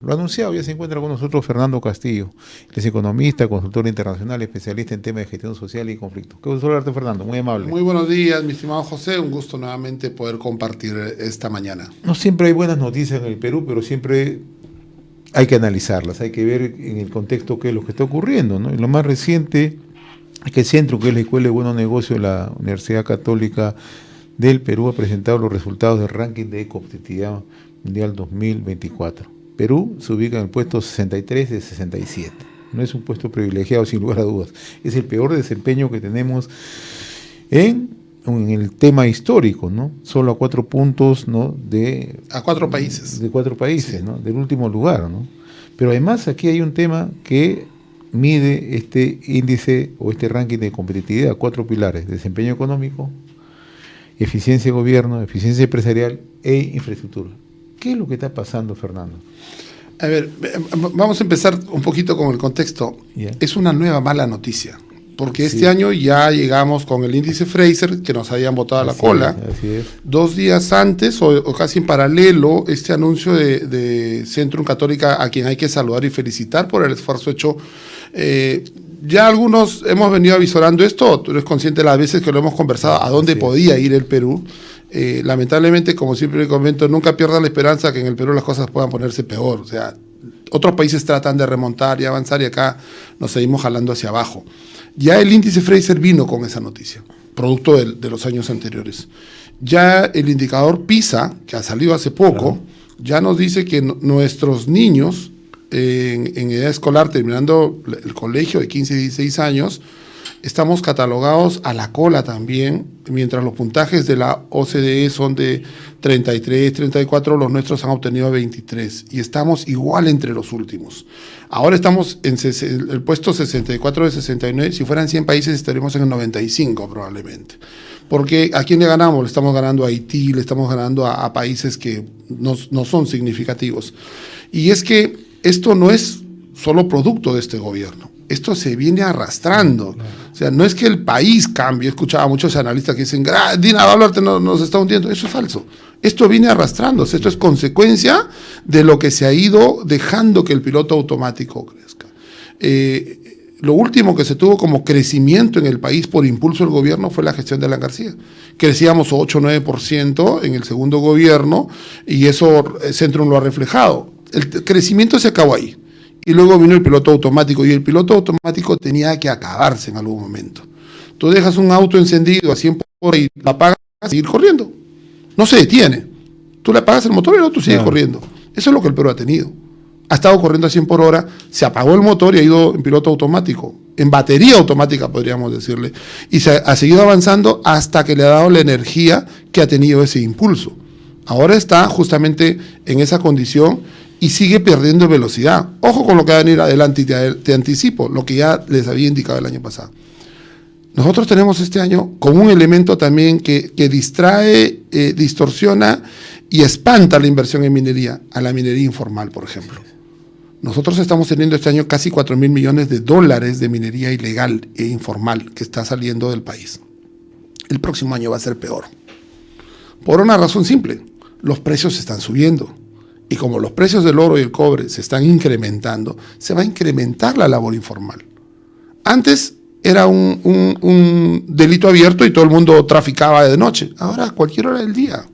Lo anunciado, ya se encuentra con nosotros Fernando Castillo, que es economista, consultor internacional, especialista en temas de gestión social y conflictos. Qué gusto hablarte, Fernando, muy amable. Muy buenos días, mi estimado José, un gusto nuevamente poder compartir esta mañana. No siempre hay buenas noticias en el Perú, pero siempre hay que analizarlas, hay que ver en el contexto qué es lo que está ocurriendo, ¿no? Y lo más reciente es que el Centro, que es la Escuela de Buenos Negocios de la Universidad Católica del Perú, ha presentado los resultados del ranking de competitividad mundial 2024. Perú se ubica en el puesto 63 de 67. No es un puesto privilegiado, sin lugar a dudas. Es el peor desempeño que tenemos en el tema histórico, ¿no? Solo a 4 puntos, ¿no? A 4 países. De 4 países, sí, ¿no? Del último lugar, ¿no? Pero además aquí hay un tema que mide este índice o este ranking de competitividad, 4 pilares: desempeño económico, eficiencia de gobierno, eficiencia empresarial e infraestructura. ¿Qué es lo que está pasando, Fernando? A ver, vamos a empezar un poquito con el contexto. Yeah. Es una nueva mala noticia, porque Sí. este año ya llegamos con el índice Fraser, que nos habían botado a la cola. Así es. 2 días antes, o casi en paralelo, este anuncio de Centrum Católica, a quien hay que saludar y felicitar por el esfuerzo hecho. Ya algunos hemos venido avisorando esto, tú eres consciente de las veces que lo hemos conversado, a dónde podía ir el Perú. Lamentablemente, como siempre comento, nunca pierdan la esperanza que en el Perú las cosas puedan ponerse peor. O sea, otros países tratan de remontar y avanzar y acá nos seguimos jalando hacia abajo. Ya el índice Fraser vino con esa noticia, producto de los años anteriores. Ya el indicador PISA, que ha salido hace poco, ya nos dice que nuestros niños en edad escolar, terminando el colegio de 15 y 16 años, estamos catalogados a la cola también, mientras los puntajes de la OCDE son de 33, 34, los nuestros han obtenido 23 y estamos igual entre los últimos. Ahora estamos en el puesto 64 de 69, si fueran 100 países estaríamos en el 95 probablemente. Porque ¿a quién le ganamos? Le estamos ganando a Haití, le estamos ganando a países que no son significativos. Y es que esto no es solo producto de este gobierno. Esto se viene arrastrando. O sea, no es que el país cambie. He escuchado a muchos analistas que dicen, Dina Boluarte nos está hundiendo. Eso es falso. Esto viene arrastrándose. Esto es consecuencia de lo que se ha ido dejando que el piloto automático crezca. Lo último que se tuvo como crecimiento en el país por impulso del gobierno fue la gestión de Alan García. Crecíamos 8 o 9% en el segundo gobierno y eso Centrum lo ha reflejado. El crecimiento se acabó ahí. Y luego vino el piloto automático, y el piloto automático tenía que acabarse en algún momento. Tú dejas un auto encendido a 100 por hora y la apagas a seguir corriendo. No se detiene. Tú le apagas el motor y el auto sigue corriendo. Eso es lo que el Perú ha tenido. Ha estado corriendo a 100 por hora, se apagó el motor y ha ido en piloto automático, en batería automática podríamos decirle, y se ha seguido avanzando hasta que le ha dado la energía que ha tenido ese impulso. Ahora está justamente en esa condición y sigue perdiendo velocidad. Ojo con lo que va a venir adelante y te anticipo, lo que ya les había indicado el año pasado. Nosotros tenemos este año con un elemento también que distrae, distorsiona y espanta la inversión en minería, a la minería informal, por ejemplo. Nosotros estamos teniendo este año casi 4.000 millones de dólares de minería ilegal e informal que está saliendo del país. El próximo año va a ser peor. Por una razón simple, los precios se están subiendo. Y como los precios del oro y el cobre se están incrementando, se va a incrementar la labor informal. Antes era un delito abierto y todo el mundo traficaba de noche. Ahora a cualquier hora del día.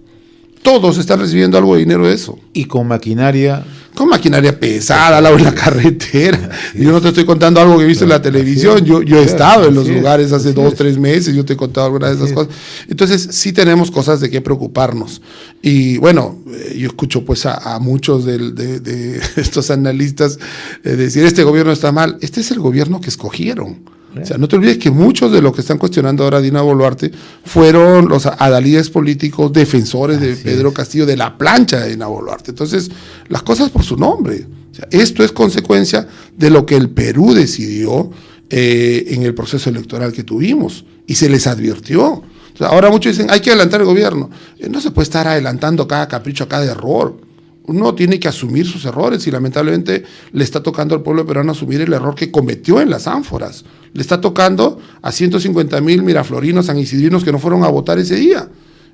Todos están recibiendo algo de dinero de eso. Y con maquinaria... Con maquinaria pesada, al lado de la carretera. Yo no te estoy contando algo que he visto en la televisión. Yo he estado en los lugares hace 2 o 3 meses. Yo te he contado algunas de esas cosas. Entonces, sí tenemos cosas de qué preocuparnos. Y bueno, yo escucho pues a muchos de estos analistas decir, este gobierno está mal. Este es el gobierno que escogieron. O sea, no te olvides que muchos de los que están cuestionando ahora a Dina Boluarte fueron los adalides políticos defensores de Pedro Castillo, de la plancha de Dina Boluarte. Entonces, las cosas por su nombre. O sea, esto es consecuencia de lo que el Perú decidió en el proceso electoral que tuvimos y se les advirtió. O sea, ahora muchos dicen, hay que adelantar el gobierno. No se puede estar adelantando cada capricho, cada error. Uno tiene que asumir sus errores y lamentablemente le está tocando al pueblo peruano asumir el error que cometió en las ánforas. Le está tocando a 150,000 miraflorinos, sanisidrinos que no fueron a votar ese día.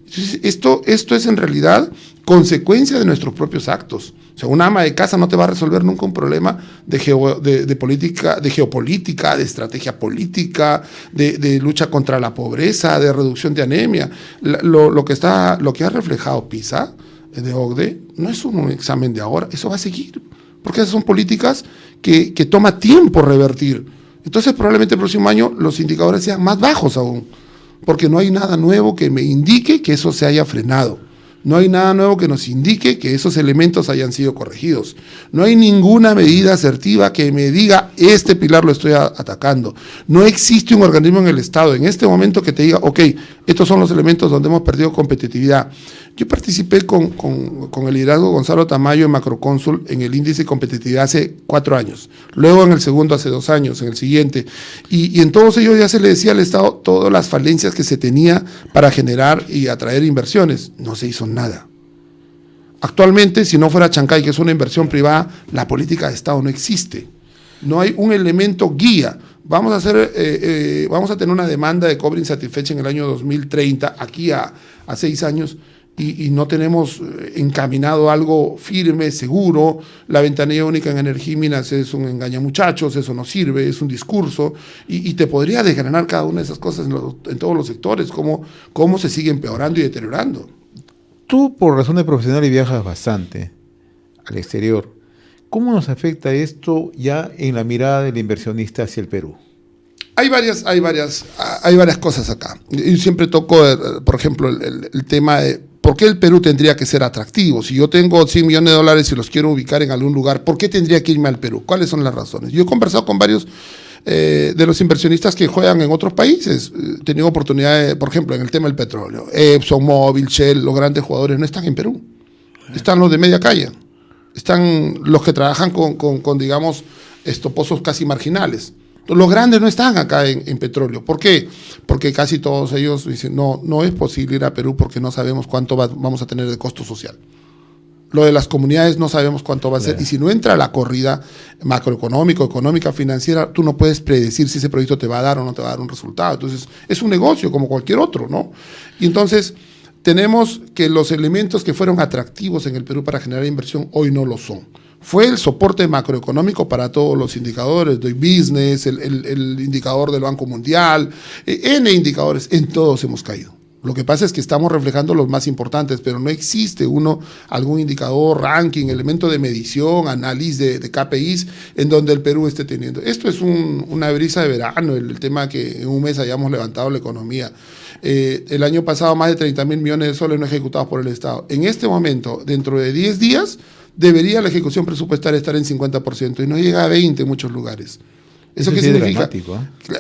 Entonces, esto es en realidad consecuencia de nuestros propios actos. O sea, una ama de casa no te va a resolver nunca un problema de política, de geopolítica, de estrategia política, de lucha contra la pobreza, de reducción de anemia. Lo que ha reflejado PISA de OCDE no es un examen de ahora, eso va a seguir, porque esas son políticas que toma tiempo revertir. Entonces probablemente el próximo año los indicadores sean más bajos aún, porque no hay nada nuevo que me indique que eso se haya frenado. No hay nada nuevo que nos indique que esos elementos hayan sido corregidos. No hay ninguna medida asertiva que me diga, este pilar lo estoy atacando. No existe un organismo en el Estado en este momento que te diga, ok, estos son los elementos donde hemos perdido competitividad. Yo participé con el liderazgo de Gonzalo Tamayo en Macrocónsul en el índice de competitividad hace 4 años, luego en el segundo hace 2 años, en el siguiente, y en todos ellos ya se le decía al Estado todas las falencias que se tenía para generar y atraer inversiones. No se hizo nada. Actualmente, si no fuera Chancay, que es una inversión privada, la política de Estado no existe. No hay un elemento guía. Vamos a tener una demanda de cobre insatisfecha en el año 2030, aquí a 6 años, y no tenemos encaminado algo firme, seguro. La ventanilla única en energía y minas es un engañamuchachos, eso no sirve, es un discurso, y te podría desgranar cada una de esas cosas en todos los sectores, cómo se sigue empeorando y deteriorando. Tú, por razones profesionales, viajas bastante al exterior. ¿Cómo nos afecta esto ya en la mirada del inversionista hacia el Perú? Hay varias cosas acá. Yo siempre toco, por ejemplo, el tema de por qué el Perú tendría que ser atractivo. Si yo tengo $100 millones y los quiero ubicar en algún lugar, ¿por qué tendría que irme al Perú? ¿Cuáles son las razones? Yo he conversado con varios de los inversionistas que juegan en otros países. He tenido oportunidades, por ejemplo, en el tema del petróleo. ExxonMobil, Shell, los grandes jugadores no están en Perú. Están los de media calle. Están los que trabajan con digamos, pozos casi marginales. Los grandes no están acá en petróleo. ¿Por qué? Porque casi todos ellos dicen, no es posible ir a Perú porque no sabemos cuánto vamos a tener de costo social. Lo de las comunidades no sabemos cuánto va a ser. Y si no entra la corrida macroeconómica, económica, financiera, tú no puedes predecir si ese proyecto te va a dar o no te va a dar un resultado. Entonces, es un negocio como cualquier otro, ¿no? Y entonces, tenemos que los elementos que fueron atractivos en el Perú para generar inversión hoy no lo son. Fue el soporte macroeconómico para todos los indicadores, Doing Business, el indicador del Banco Mundial, N indicadores, en todos hemos caído. Lo que pasa es que estamos reflejando los más importantes, pero no existe algún indicador, ranking, elemento de medición, análisis de KPIs en donde el Perú esté teniendo. Esto es una brisa de verano, el tema que en un mes hayamos levantado la economía. El año pasado más de 30.000 millones de soles no ejecutados por el Estado. En este momento, dentro de 10 días, debería la ejecución presupuestaria estar en 50% y no llega a 20% en muchos lugares. ¿Eso qué significa?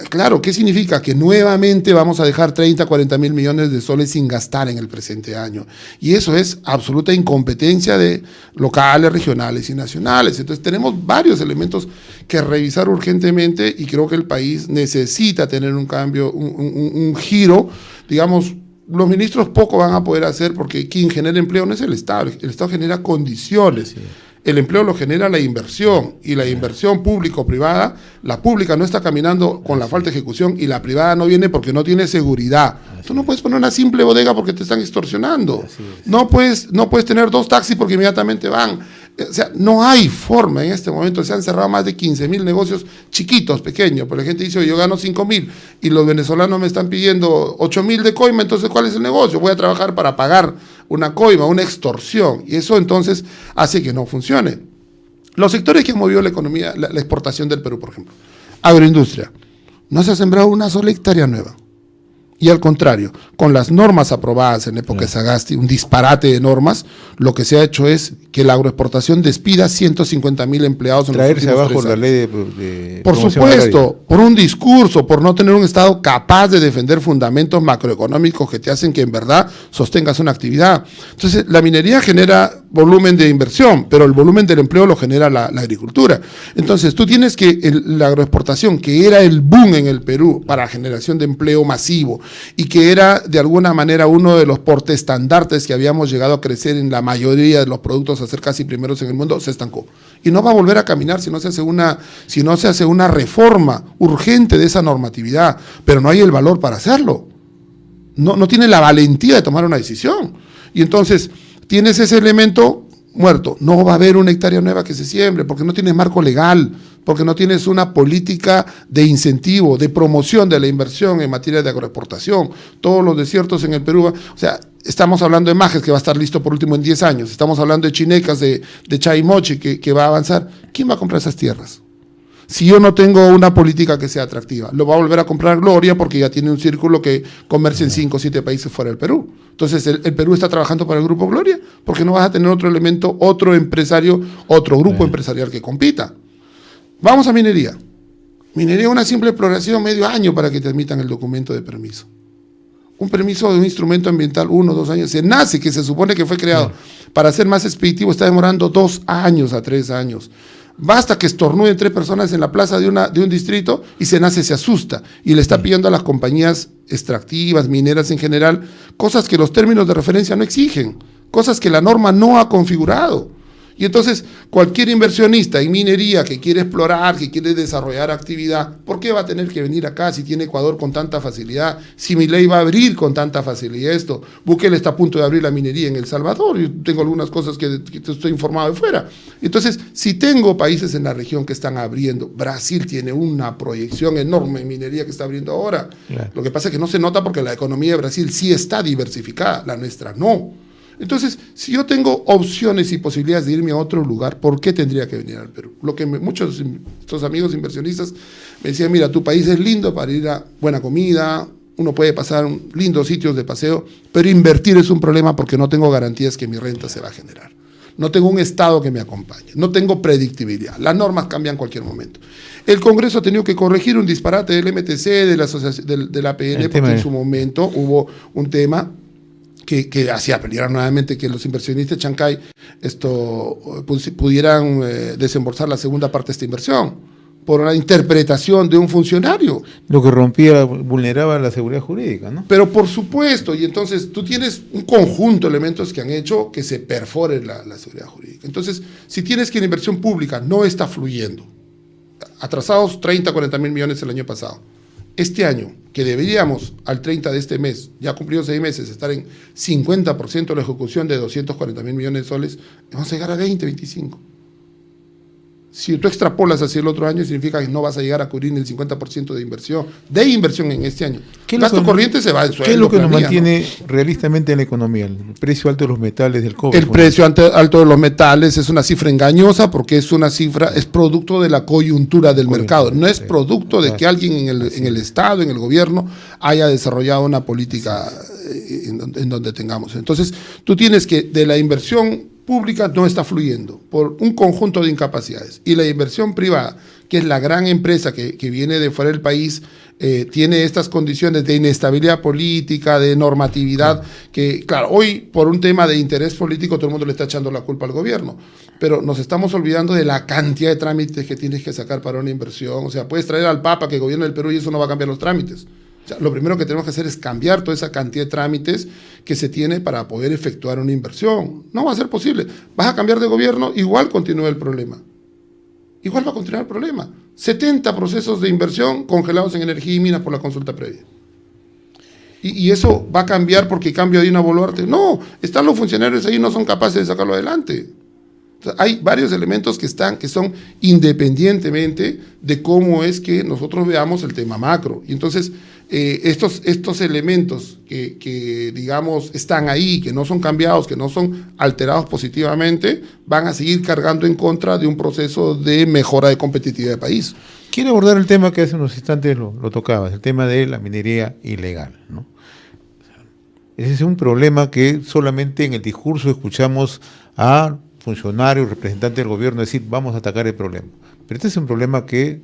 Claro, ¿qué significa? Que nuevamente vamos a dejar 30, 40 mil millones de soles sin gastar en el presente año. Y eso es absoluta incompetencia de locales, regionales y nacionales. Entonces tenemos varios elementos que revisar urgentemente y creo que el país necesita tener un cambio, un giro, digamos. Los ministros poco van a poder hacer porque quien genera empleo no es el Estado genera condiciones. Sí. El empleo lo genera la inversión y la inversión público-privada, la pública no está caminando con la falta de ejecución y la privada no viene porque no tiene seguridad. Tú no puedes poner una simple bodega porque te están extorsionando. No puedes tener 2 taxis porque inmediatamente van. O sea, no hay forma en este momento. Se han cerrado más de 15.000 negocios chiquitos, pequeños. Pero la gente dice, yo gano 5.000 y los venezolanos me están pidiendo 8.000 de coima, entonces ¿cuál es el negocio? Voy a trabajar para pagar una coima, una extorsión. Y eso entonces hace que no funcione. Los sectores que han movido la economía, la exportación del Perú, por ejemplo. Agroindustria. No se ha sembrado una sola hectárea nueva. Y al contrario, con las normas aprobadas en época de Sagasti, un disparate de normas, lo que se ha hecho es que la agroexportación despida 150.000 empleados en traerse los últimos abajo 3 la años. ley de Por supuesto, por un discurso, por no tener un Estado capaz de defender fundamentos macroeconómicos que te hacen que en verdad sostengas una actividad. Entonces, la minería genera volumen de inversión, pero el volumen del empleo lo genera la agricultura. Entonces, tú tienes que la agroexportación, que era el boom en el Perú para generación de empleo masivo, y que era de alguna manera uno de los portaestandartes que habíamos llegado a crecer en la mayoría de los productos a ser casi primeros en el mundo, se estancó. Y no va a volver a caminar si no se hace una reforma urgente de esa normatividad, pero no hay el valor para hacerlo. no tiene la valentía de tomar una decisión. Y entonces tienes ese elemento muerto. No va a haber una hectárea nueva que se siembre porque no tienes marco legal, porque no tienes una política de incentivo, de promoción de la inversión en materia de agroexportación. Todos los desiertos en el Perú, o sea, estamos hablando de Majes, que va a estar listo por último en 10 años. Estamos hablando de Chinecas, de Chaimochi, que va a avanzar. ¿Quién va a comprar esas tierras? Si yo no tengo una política que sea atractiva, lo va a volver a comprar Gloria porque ya tiene un círculo que comercia en 5 o 7 países fuera del Perú. Entonces, ¿el Perú está trabajando para el Grupo Gloria? Porque no vas a tener otro elemento, otro empresario, otro grupo empresarial que compita. Vamos a minería. Minería, una simple exploración, medio año para que te admitan el documento de permiso. Un permiso de un instrumento ambiental, 1 o 2 años. Se nace, que se supone que fue creado para ser más expeditivo, está demorando 2 años a 3 años. Basta que estornuden 3 personas en la plaza de un distrito y SENACE se asusta y le está pidiendo a las compañías extractivas, mineras en general, cosas que los términos de referencia no exigen, cosas que la norma no ha configurado. Y entonces, cualquier inversionista en minería que quiere explorar, que quiere desarrollar actividad, ¿por qué va a tener que venir acá si tiene Ecuador con tanta facilidad? Si Milei va a abrir con tanta facilidad esto. Bukele está a punto de abrir la minería en El Salvador. Yo tengo algunas cosas que estoy informado de fuera. Entonces, si tengo países en la región que están abriendo, Brasil tiene una proyección enorme en minería que está abriendo ahora. Claro. Lo que pasa es que no se nota porque la economía de Brasil sí está diversificada, la nuestra no. Entonces, si yo tengo opciones y posibilidades de irme a otro lugar, ¿por qué tendría que venir al Perú? Lo que muchos de estos amigos inversionistas me decían, mira, tu país es lindo para ir a buena comida, uno puede pasar lindos sitios de paseo, pero invertir es un problema porque no tengo garantías que mi renta se va a generar. No tengo un Estado que me acompañe, no tengo predictibilidad, las normas cambian en cualquier momento. El Congreso ha tenido que corregir un disparate del MTC, de la asociación, del APN, porque en su momento hubo un tema que hacía peligrar nuevamente que los inversionistas de Chancay pudieran desembolsar la segunda parte de esta inversión por una interpretación de un funcionario. Lo que vulneraba la seguridad jurídica, ¿no? Pero por supuesto, y entonces tú tienes un conjunto de elementos que han hecho que se perfore la seguridad jurídica. Entonces, si tienes que la inversión pública no está fluyendo, atrasados 30, 40 mil millones el año pasado, este año, que deberíamos al 30 de este mes, ya cumplidos 6 meses, estar en 50% de la ejecución de 240 mil millones de soles, vamos a llegar a 20, 25. Si tú extrapolas hacia el otro año, significa que no vas a llegar a cubrir el 50% de inversión en este año. El gasto corriente se va en sueldo. ¿Qué es lo que nos mantiene realistamente en la economía? El precio alto de los metales del cobre. El precio alto de los metales es una cifra engañosa porque es producto de la coyuntura del mercado. No es producto de que alguien en el Estado, en el gobierno, haya desarrollado una política en donde tengamos. Entonces, tú tienes que de la inversión pública no está fluyendo por un conjunto de incapacidades. Y la inversión privada, que es la gran empresa que viene de fuera del país, tiene estas condiciones de inestabilidad política, de normatividad, que claro, hoy por un tema de interés político todo el mundo le está echando la culpa al gobierno, pero nos estamos olvidando de la cantidad de trámites que tienes que sacar para una inversión. O sea, puedes traer al Papa que gobierna el Perú y eso no va a cambiar los trámites. O sea, lo primero que tenemos que hacer es cambiar toda esa cantidad de trámites que se tiene para poder efectuar una inversión. No va a ser posible. Vas a cambiar de gobierno, igual continúa el problema. Igual va a continuar el problema. 70 procesos de inversión congelados en energía y minas por la consulta previa. Y eso va a cambiar porque cambio de una Boluarte. No, están los funcionarios ahí, no son capaces de sacarlo adelante. O sea, hay varios elementos que son independientemente de cómo es que nosotros veamos el tema macro. Y entonces, estos elementos que, digamos, están ahí, que no son cambiados, que no son alterados positivamente, van a seguir cargando en contra de un proceso de mejora de competitividad del país. Quiero abordar el tema que hace unos instantes lo tocabas, el tema de la minería ilegal, ¿no? Ese es un problema que solamente en el discurso escuchamos a funcionarios, representantes del gobierno decir vamos a atacar el problema. Pero este es un problema que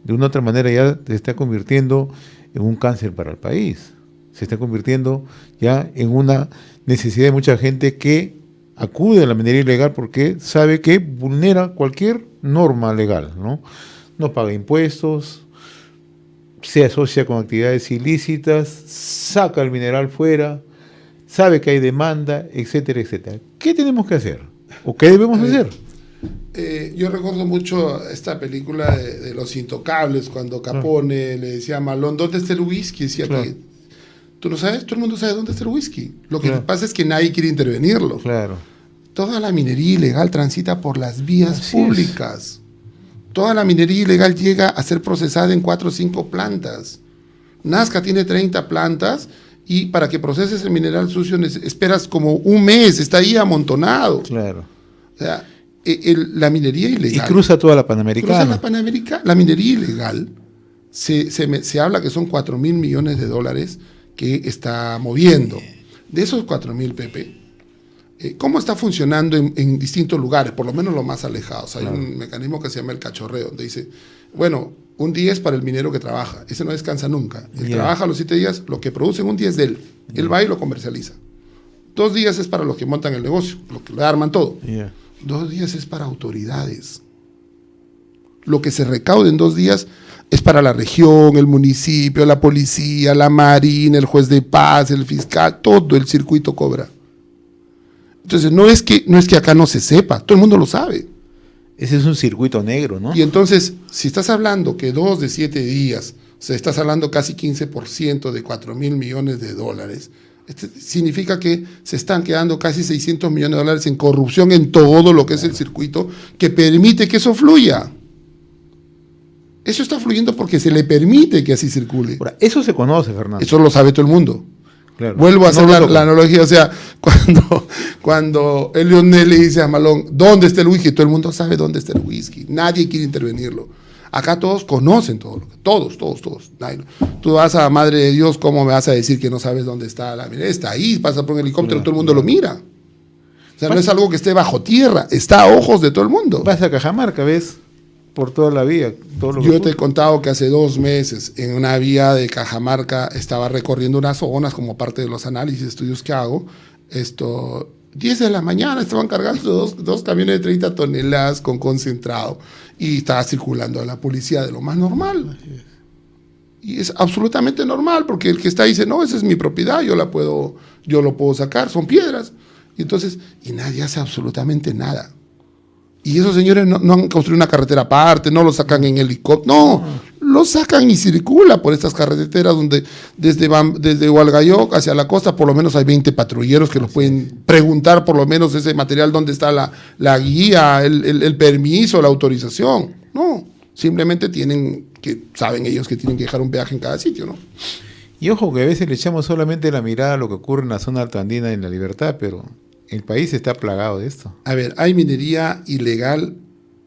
de una u otra manera ya se está convirtiendo en un cáncer para el país. Se está convirtiendo ya en una necesidad de mucha gente que acude a la minería ilegal porque sabe que vulnera cualquier norma legal, ¿no? No paga impuestos, se asocia con actividades ilícitas, saca el mineral fuera, sabe que hay demanda, etcétera, etcétera. ¿Qué tenemos que hacer? ¿O qué debemos hacer? Yo recuerdo mucho esta película de Los Intocables, cuando Capone le decía a Malone, ¿dónde está el whisky? Decía claro. Que Tú no sabes, todo el mundo sabe dónde está el whisky. Lo que Claro. pasa es que nadie quiere intervenirlo. Claro. Toda la minería ilegal transita por las vías Así públicas. Toda la minería ilegal llega a ser procesada en 4 o 5 plantas. Nazca tiene 30 plantas y para que proceses el mineral sucio esperas como un mes, está ahí amontonado. Claro. O sea, la minería Y ilegal. cruza toda la Panamericana. Cruza la Panamericana. La minería ilegal, se habla que son 4.000 millones de dólares que está moviendo. De esos 4.000, Pepe, ¿cómo está funcionando en distintos lugares? Por lo menos los más alejados. Hay un mecanismo que se llama el cachorreo, donde dice, bueno, un día es para el minero que trabaja. Ese no descansa nunca. Él trabaja los 7 días, lo que produce en un día es de él. Él va y lo comercializa. 2 días es para los que montan el negocio, los que le arman todo. 2 días es para autoridades. Lo que se recaude en 2 días es para la región, el municipio, la policía, la marina, el juez de paz, el fiscal, todo el circuito cobra. Entonces no es que acá no se sepa, todo el mundo lo sabe. Ese es un circuito negro, ¿no? Y entonces, si estás hablando que 2 de 7 días, o sea, estás hablando casi 15% de 4.000 millones de dólares, significa que se están quedando casi 600 millones de dólares en corrupción en todo lo que es el circuito que permite que eso fluya. Eso está fluyendo porque se le permite que así circule. Ahora, eso se conoce, Fernando. Eso lo sabe todo el mundo. Claro. Vuelvo a hacer No, la analogía, o sea, cuando el Lionel le dice a Malone, ¿dónde está el whisky? Todo el mundo sabe dónde está el whisky. Nadie quiere intervenirlo. Acá todos conocen todo. Todos. Tú vas a Madre de Dios, ¿cómo me vas a decir que no sabes dónde está la minería? Está ahí, pasa por un helicóptero, todo el mundo lo mira. O sea, no es algo que esté bajo tierra, está a ojos de todo el mundo. Vas a Cajamarca, ves, por toda la vía. Yo te he contado que hace 2 meses en una vía de Cajamarca estaba recorriendo unas zonas como parte de los análisis, estudios que hago. 10 de la mañana estaban cargando dos camiones de 30 toneladas con concentrado y estaba circulando la policía de lo más normal. Y es absolutamente normal porque el que está ahí dice, no, esa es mi propiedad, yo lo puedo sacar, son piedras. Y nadie hace absolutamente nada. Y esos señores no han construido una carretera aparte, no lo sacan en helicóptero, no, lo sacan y circula por estas carreteras donde desde Hualgayoc hacia la costa por lo menos hay 20 patrulleros que los pueden preguntar por lo menos ese material, dónde está la guía, el permiso, la autorización. No, simplemente saben ellos que tienen que dejar un peaje en cada sitio, ¿no? Y ojo que a veces le echamos solamente la mirada a lo que ocurre en la zona altoandina y en La Libertad, pero el país está plagado de esto. A ver, hay minería ilegal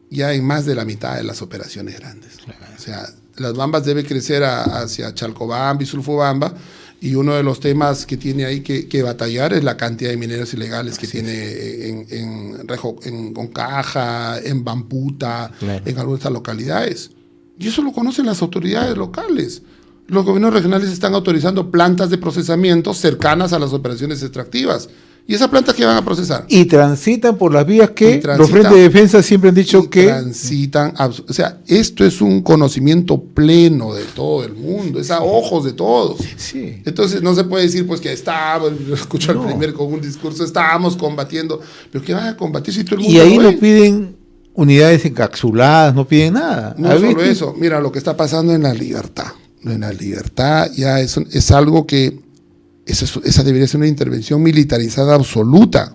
ya en más de la mitad de las operaciones grandes. Claro. O sea, Las Bambas debe crecer hacia Chalcobamba y Sulfobamba, y uno de los temas que tiene ahí que batallar es la cantidad de mineros ilegales que tiene en Concaja, en Bamputa, claro, en algunas de estas localidades. Y eso lo conocen las autoridades locales. Los gobiernos regionales están autorizando plantas de procesamiento cercanas a las operaciones extractivas. ¿Y esas plantas qué van a procesar? Y transitan por las vías que los frentes de defensa siempre han dicho que... Transitan, o sea, esto es un conocimiento pleno de todo el mundo, es a ojos de todos. Sí. Entonces no se puede decir pues que escucho al primer con un discurso, estábamos combatiendo, pero ¿qué van a combatir si todo el mundo Y ahí lo ve? no piden unidades encapsuladas, no piden nada. No solo eso, mira lo que está pasando en La Libertad. En La Libertad ya es algo que... Esa debería ser una intervención militarizada absoluta.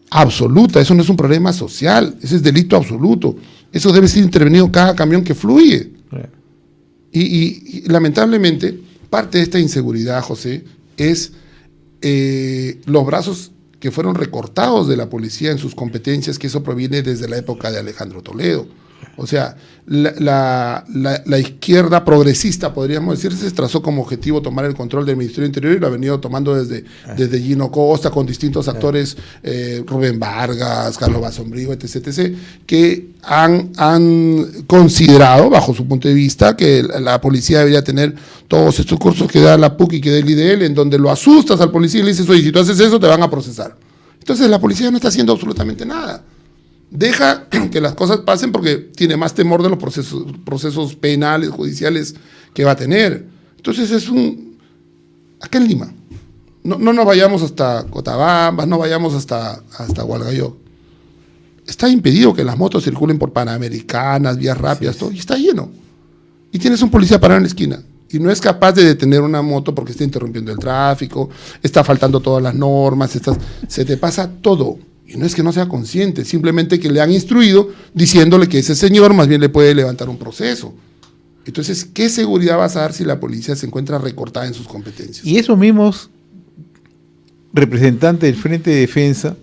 Absoluta. Eso no es un problema social. Ese es delito absoluto. Eso debe ser intervenido cada camión que fluye. Claro. Y lamentablemente, parte de esta inseguridad, José, es los brazos que fueron recortados de la policía en sus competencias, que eso proviene desde la época de Alejandro Toledo. O sea, la izquierda progresista, podríamos decir, se trazó como objetivo tomar el control del Ministerio del Interior y lo ha venido tomando desde Gino Costa, con distintos actores, Rubén Vargas, Carlos Basombrío, etc., que han considerado, bajo su punto de vista, que la policía debería tener todos estos cursos que da la PUC y que da el IDL, en donde lo asustas al policía y le dices, oye, si tú haces eso, te van a procesar. Entonces la policía no está haciendo absolutamente nada. Deja que las cosas pasen porque tiene más temor de los procesos penales, judiciales que va a tener. Entonces acá en Lima, no nos vayamos hasta Cotabambas, no vayamos hasta Hualgayoc. Está impedido que las motos circulen por Panamericanas, vías rápidas, todo, y está lleno. Y tienes un policía parado en la esquina. y no es capaz de detener una moto porque está interrumpiendo el tráfico, está faltando todas las normas, se te pasa todo. Y no es que no sea consciente, simplemente que le han instruido diciéndole que ese señor más bien le puede levantar un proceso. Entonces, ¿qué seguridad vas a dar si la policía se encuentra recortada en sus competencias? Y esos mismos representantes del Frente de Defensa,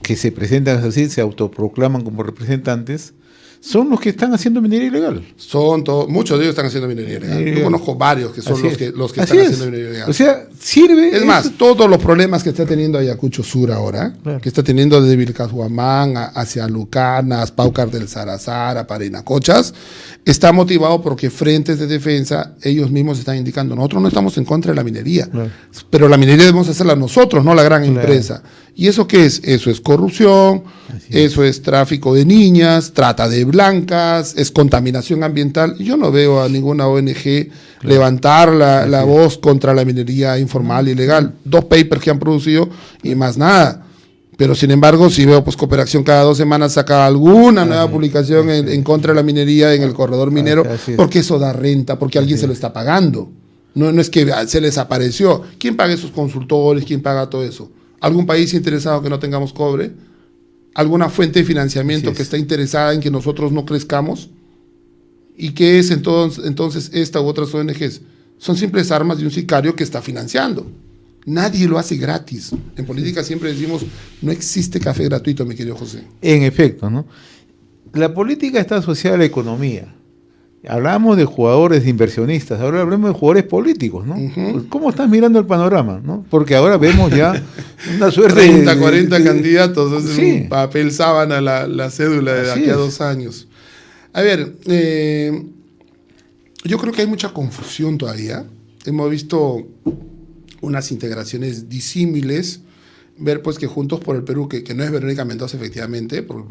que se presentan así, se autoproclaman como representantes, son los que están haciendo minería ilegal. Muchos de ellos están haciendo minería ilegal. Yo conozco varios que son los que están haciendo minería ilegal. O sea, sirve... Es más, todos los problemas que está teniendo Ayacucho Sur ahora, claro, que está teniendo desde Vilcashuamán hacia Lucanas, Paucar del Sarazara, Parinacochas, está motivado porque frentes de defensa, ellos mismos están indicando, nosotros no estamos en contra de la minería, claro, pero la minería debemos hacerla nosotros, no la gran empresa. ¿Y eso qué es? Eso es corrupción, eso es tráfico de niñas, trata de blancas, es contaminación ambiental. Yo no veo a ninguna ONG levantar la voz contra la minería informal y ilegal. 2 papers que han producido y más nada. Pero sin embargo, si veo pues Cooperación cada 2 semanas saca alguna nueva publicación en contra de la minería en el corredor minero, porque eso da renta, porque alguien se lo está pagando. No es que se les apareció. ¿Quién paga esos consultores? ¿Quién paga todo eso? ¿Algún país interesado que no tengamos cobre? ¿Alguna fuente de financiamiento que está interesada en que nosotros no crezcamos? ¿Y qué es entonces esta u otras ONGs? Son simples armas de un sicario que está financiando. Nadie lo hace gratis. En política siempre decimos, no existe café gratuito, mi querido José. En efecto, ¿no? La política está asociada a la economía. Hablamos de jugadores, de inversionistas, ahora hablamos de jugadores políticos, ¿no? ¿Cómo estás mirando el panorama, no? Porque ahora vemos ya una suerte 30, 40 candidatos, es un papel sábana la cédula de aquí a 2 años. A ver, yo creo que hay mucha confusión todavía. Hemos visto unas integraciones disímiles, ver pues que Juntos por el Perú, que no es Verónica Mendoza efectivamente, pero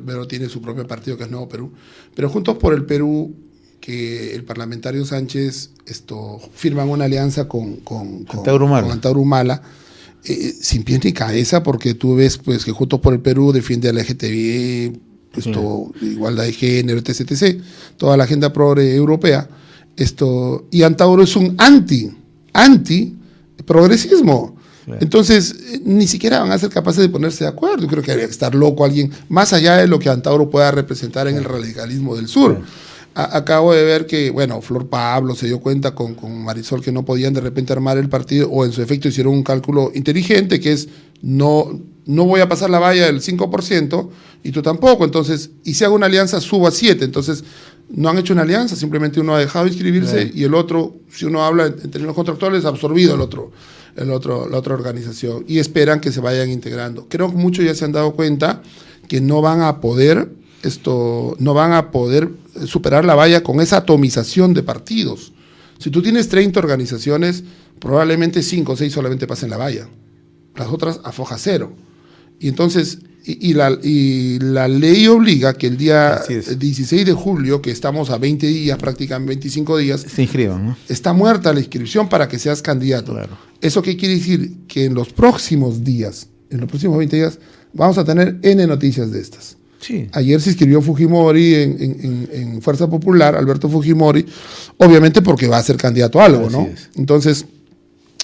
Vero tiene su propio partido que es Nuevo Perú, pero Juntos por el Perú, que el parlamentario Sánchez firman una alianza con Antauro Humala, sin pie ni cabeza, porque tú ves pues que Juntos por el Perú defiende a la LGTB, igualdad de género, etc., toda la agenda progre europea, y Antauro es un anti-progresismo. Claro. Entonces, ni siquiera van a ser capaces de ponerse de acuerdo. Yo creo que habría que estar loco alguien, más allá de lo que Antauro pueda representar en el radicalismo del sur. Acabo de ver que, bueno, Flor Pablo se dio cuenta con Marisol que no podían de repente armar el partido, o en su efecto hicieron un cálculo inteligente, que es, no voy a pasar la valla del 5%, y tú tampoco. Entonces, y si hago una alianza, subo a 7%. Entonces, no han hecho una alianza, simplemente uno ha dejado inscribirse, y el otro, si uno habla en términos contractuales, ha absorbido la otra organización, y esperan que se vayan integrando. Creo que muchos ya se han dado cuenta que no van a poder superar la valla con esa atomización de partidos. Si tú tienes 30 organizaciones, probablemente 5 o 6 solamente pasen la valla, las otras a foja cero. Y entonces, la ley obliga que el día 16 de julio, que estamos a 20 días, prácticamente 25 días, se inscriban, ¿no? Está muerta la inscripción para que seas candidato. Claro. ¿Eso qué quiere decir? Que en los próximos días, en los próximos 20 días, vamos a tener N noticias de estas. Sí. Ayer se inscribió Fujimori en Fuerza Popular, Alberto Fujimori, obviamente porque va a ser candidato a algo, ¿no? Entonces,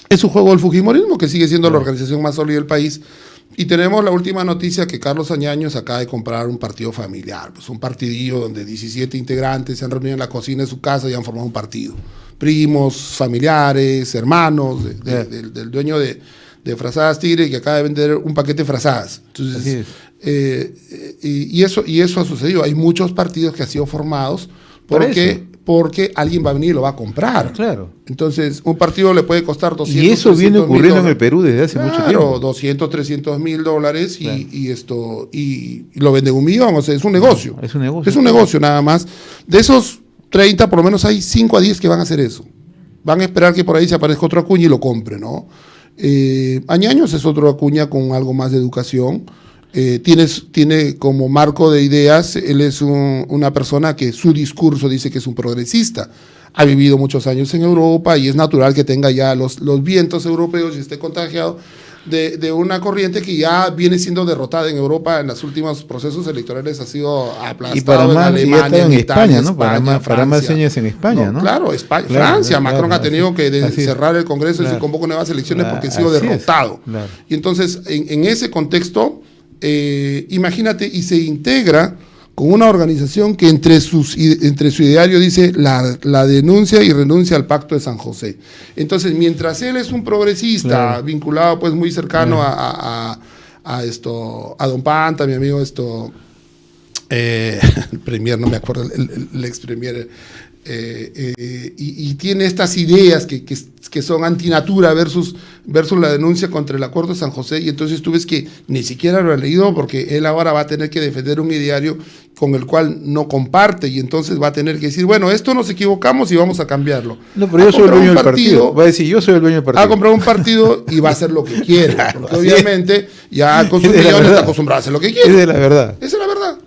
es un juego del fujimorismo, que sigue siendo la organización más sólida del país. Y tenemos la última noticia, que Carlos Añaños acaba de comprar un partido familiar, pues un partidillo donde 17 integrantes se han reunido en la cocina de su casa y han formado un partido. Primos, familiares, hermanos del dueño de Frazadas Tigre, que acaba de vender un paquete de frazadas. Entonces, y eso ha sucedido. Hay muchos partidos que han sido formados porque alguien va a venir y lo va a comprar. Claro. Entonces, un partido le puede costar 200. Y eso viene ocurriendo en el Perú desde hace mucho tiempo. 200, 300 mil dólares y lo venden $1 millón. O sea, es un negocio. Es un negocio. Es un negocio nada más. De esos 30, por lo menos hay 5 a 10 que van a hacer eso. Van a esperar que por ahí se aparezca otro Acuña y lo compre, ¿no? Añaños es otro Acuña con algo más de educación. Tiene como marco de ideas, él es una persona que su discurso dice que es un progresista, ha vivido muchos años en Europa y es natural que tenga ya los vientos europeos y esté contagiado. de una corriente que ya viene siendo derrotada en Europa en los últimos procesos electorales, ha sido aplastado Y para en más, Alemania, en Italia, España, ¿no? Para más señas en España, ¿no? Claro, Francia, Macron ha tenido que cerrar el Congreso y se convoca nuevas elecciones porque ha sido derrotado. Y entonces, en ese contexto, imagínate, y se integra con una organización que entre su ideario dice la denuncia y renuncia al Pacto de San José. Entonces, mientras él es un progresista vinculado pues muy cercano a Don Panta, mi amigo el premier, no me acuerdo, el ex premier, y tiene estas ideas que son antinatura versus la denuncia contra el Acuerdo de San José, y entonces tú ves que ni siquiera lo ha leído porque él ahora va a tener que defender un ideario con el cual no comparte, y entonces va a tener que decir, bueno, esto nos equivocamos y vamos a cambiarlo. No, pero yo soy el dueño del partido. Va a decir, yo soy el dueño del partido. Ha comprado un partido y va a hacer lo que quiera, porque obviamente ya con sus millones está acostumbrado a hacer lo que quiere. Esa es la verdad. Esa es la verdad.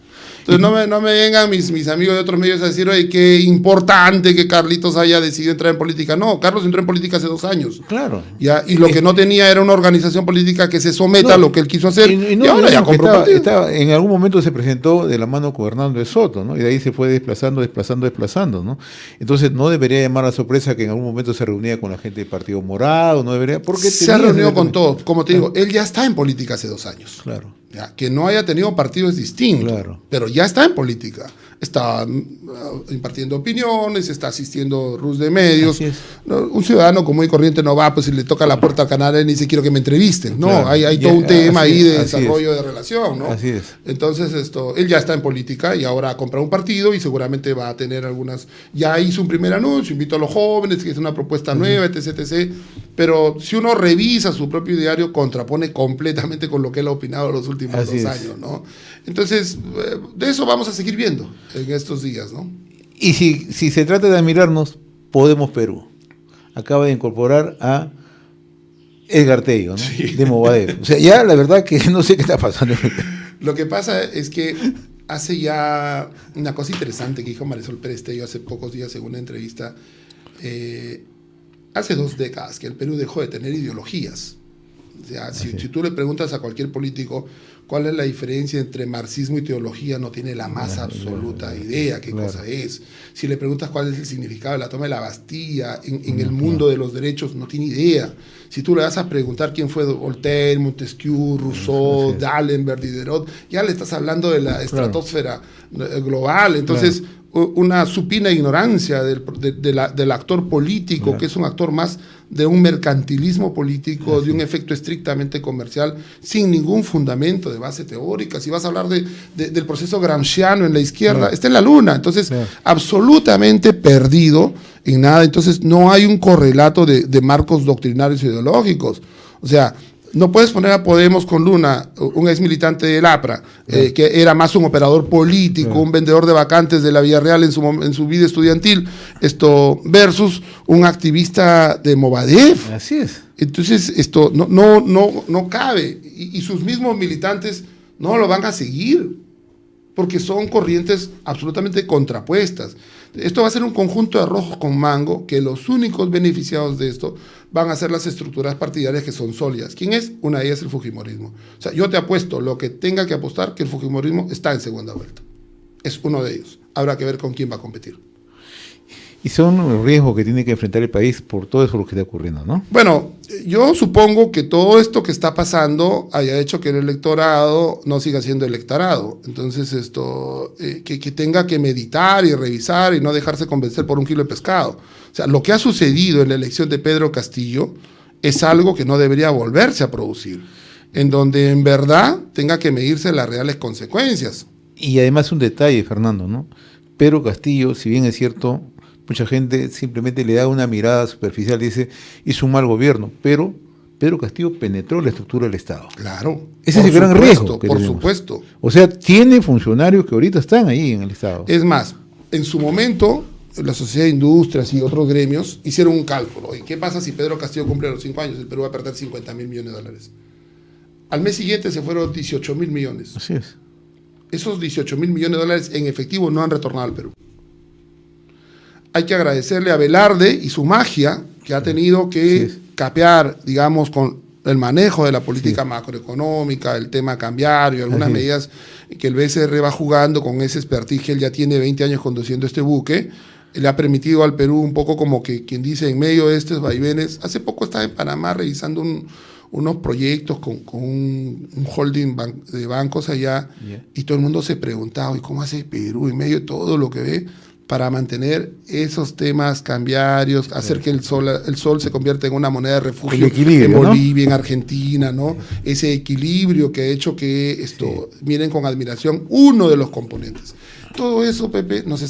Entonces no me vengan mis amigos de otros medios a decir, oye, qué importante que Carlitos haya decidido entrar en política. No, Carlos entró en política hace 2 años. Claro. Ya, y lo que no tenía era una organización política que se someta a lo que él quiso hacer. Y ahora ya compró partido. En algún momento se presentó de la mano con Hernando de Soto, ¿no? Y de ahí se fue desplazando, ¿no? Entonces no debería llamar a sorpresa que en algún momento se reunía con la gente del Partido Morado, no debería. Porque se ha reunido con todos. Como te digo, él ya está en política hace 2 años. Claro. Ya, que no haya tenido partido es distinto, claro, pero ya está en política, está impartiendo opiniones, está asistiendo RUS de medios. No, un ciudadano común y corriente no va, pues si le toca la puerta al canal y ni se quiere que me entrevisten, no, claro, hay todo un tema ahí de desarrollo de relación, ¿no? Así es. Entonces él ya está en política y ahora ha comprado un partido y seguramente va a tener algunas, ya hizo un primer anuncio, invito a los jóvenes, que es una propuesta nueva, etc. Pero si uno revisa su propio ideario, contrapone completamente con lo que él ha opinado los últimos 2 años, ¿no? Entonces, de eso vamos a seguir viendo en estos días, ¿no? Y si se trata de admirarnos, Podemos Perú acaba de incorporar a Edgar Tello, ¿no? Sí. De Movadef. O sea, ya la verdad que no sé qué está pasando. Lo que pasa es que hace ya una cosa interesante que dijo Marisol Pérez Tello hace pocos días en una entrevista. Hace 2 décadas que el Perú dejó de tener ideologías. O sea, si tú le preguntas a cualquier político cuál es la diferencia entre marxismo y teología, no tiene la más absoluta idea qué cosa es. Si le preguntas cuál es el significado de la toma de la Bastilla en el mundo de los derechos, no tiene idea. Si tú le vas a preguntar quién fue Voltaire, Montesquieu, Rousseau, D'Alembert, Diderot, ya le estás hablando de la estratosfera global. Entonces, una supina ignorancia del actor político, que es un actor más de un mercantilismo político, de un efecto estrictamente comercial, sin ningún fundamento de base teórica. Si vas a hablar del proceso gramsciano en la izquierda, está en la luna. Entonces, absolutamente perdido en nada. Entonces, no hay un correlato de marcos doctrinarios e ideológicos. O sea, no puedes poner a Podemos con Luna, un ex militante del APRA, que era más un operador político, un vendedor de vacantes de la Villarreal en su vida estudiantil, versus un activista de Movadef. Así es. Entonces, esto no cabe. Y sus mismos militantes no lo van a seguir, porque son corrientes absolutamente contrapuestas. Esto va a ser un conjunto de arroz con mango, que los únicos beneficiados de esto van a ser las estructuras partidarias que son sólidas. ¿Quién es? Una de ellas es el fujimorismo. O sea, yo te apuesto lo que tenga que apostar que el fujimorismo está en segunda vuelta. Es uno de ellos. Habrá que ver con quién va a competir. Y son los riesgos que tiene que enfrentar el país por todo eso lo que está ocurriendo, ¿no? Bueno, yo supongo que todo esto que está pasando haya hecho que el electorado no siga siendo electorado. Entonces, que tenga que meditar y revisar y no dejarse convencer por 1 kilo de pescado. O sea, lo que ha sucedido en la elección de Pedro Castillo es algo que no debería volverse a producir, en donde en verdad tenga que medirse las reales consecuencias. Y además un detalle, Fernando, ¿no? Pedro Castillo, si bien es cierto, mucha gente simplemente le da una mirada superficial, dice, hizo un mal gobierno, pero Pedro Castillo penetró la estructura del Estado. Claro. Ese es el gran riesgo que por tenemos. Supuesto. O sea, tiene funcionarios que ahorita están ahí en el Estado. Es más, en su momento, la Sociedad de Industrias y otros gremios hicieron un cálculo. ¿Y qué pasa si Pedro Castillo cumple los 5 años? El Perú va a perder 50.000 millones de dólares. Al mes siguiente se fueron 18.000 millones. Así es. Esos 18.000 millones de dólares en efectivo no han retornado al Perú. Hay que agradecerle a Velarde y su magia, que ha tenido que capear, digamos, con el manejo de la política macroeconómica, el tema cambiario, algunas medidas que el BCR va jugando con ese expertise que él ya tiene 20 años conduciendo este buque, le ha permitido al Perú un poco como que quien dice en medio de estos vaivenes. Hace poco estaba en Panamá revisando unos proyectos con un holding de bancos allá y todo el mundo se preguntaba, ¿y cómo hace Perú en medio de todo lo que ve para mantener esos temas cambiarios, hacer que el sol se convierta en una moneda de refugio en Bolivia, ¿no? En Argentina, ¿no? Ese equilibrio que ha hecho que miren con admiración uno de los componentes. Todo eso, Pepe, nos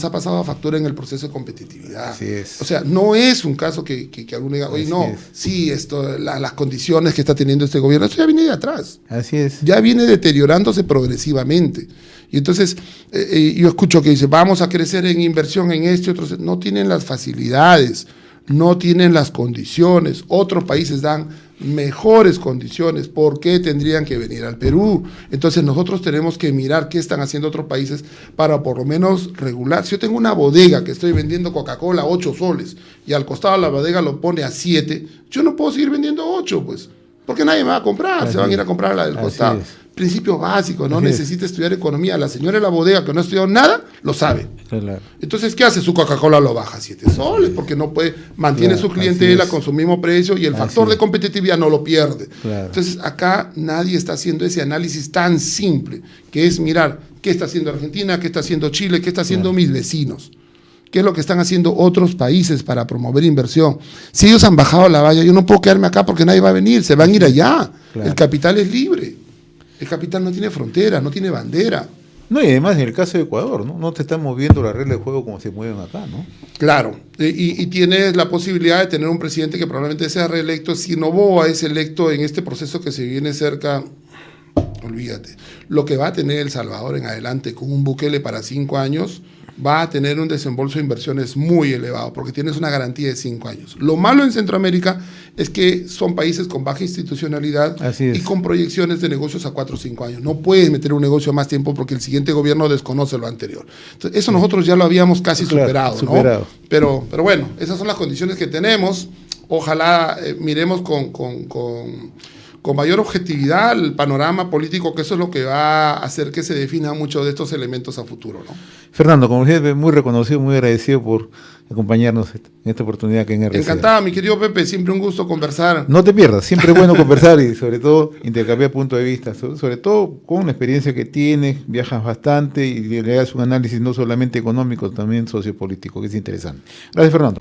ha pasado a factura en el proceso de competitividad. Así es. O sea, no es un caso que alguno diga, oye, no, sí, las condiciones que está teniendo este gobierno, esto ya viene de atrás. Así es. Ya viene deteriorándose progresivamente. Y entonces, yo escucho que dice, vamos a crecer en inversión en este otro. No tienen las facilidades, no tienen las condiciones. Otros países dan mejores condiciones. ¿Por qué tendrían que venir al Perú? Entonces nosotros tenemos que mirar qué están haciendo otros países para por lo menos regular. Si yo tengo una bodega que estoy vendiendo Coca-Cola a 8 soles y al costado de la bodega lo pone a 7, yo no puedo seguir vendiendo 8, pues, porque nadie me va a comprar, se van a ir a comprar la del costado. Principio básico, no necesita estudiar economía. La señora de la bodega que no ha estudiado nada, lo sabe. Claro. Entonces, ¿qué hace? Su Coca-Cola lo baja a 7 soles, porque no puede, mantiene su clientela con su mismo precio y el factor de competitividad no lo pierde. Claro. Entonces, acá nadie está haciendo ese análisis tan simple, que es mirar qué está haciendo Argentina, qué está haciendo Chile, qué está haciendo mis vecinos. ¿Qué es lo que están haciendo otros países para promover inversión? Si ellos han bajado la valla, yo no puedo quedarme acá porque nadie va a venir, se van a ir allá. Claro. El capital es libre. El capital no tiene frontera, no tiene bandera. No, y además en el caso de Ecuador, no te están moviendo la regla de juego como se mueven acá, ¿no? Claro, y tienes la posibilidad de tener un presidente que probablemente sea reelecto. Si Noboa es electo en este proceso que se viene cerca, olvídate. Lo que va a tener El Salvador en adelante con un Bukele para 5 años, va a tener un desembolso de inversiones muy elevado, porque tienes una garantía de 5 años. Lo malo en Centroamérica es que son países con baja institucionalidad y con proyecciones de negocios a 4 o 5 años. No puedes meter un negocio a más tiempo porque el siguiente gobierno desconoce lo anterior. Entonces, eso nosotros ya lo habíamos casi superado, ¿no? Pero bueno, esas son las condiciones que tenemos. Ojalá miremos con mayor objetividad el panorama político, que eso es lo que va a hacer que se definan muchos de estos elementos a futuro, ¿no? Fernando, como usted, muy reconocido, muy agradecido por acompañarnos en esta oportunidad que en RCA. Encantada, mi querido Pepe, siempre un gusto conversar. No te pierdas, siempre es bueno conversar y sobre todo intercambiar puntos de vista, sobre todo con la experiencia que tienes, viajas bastante y le das un análisis no solamente económico, también sociopolítico, que es interesante. Gracias, Fernando.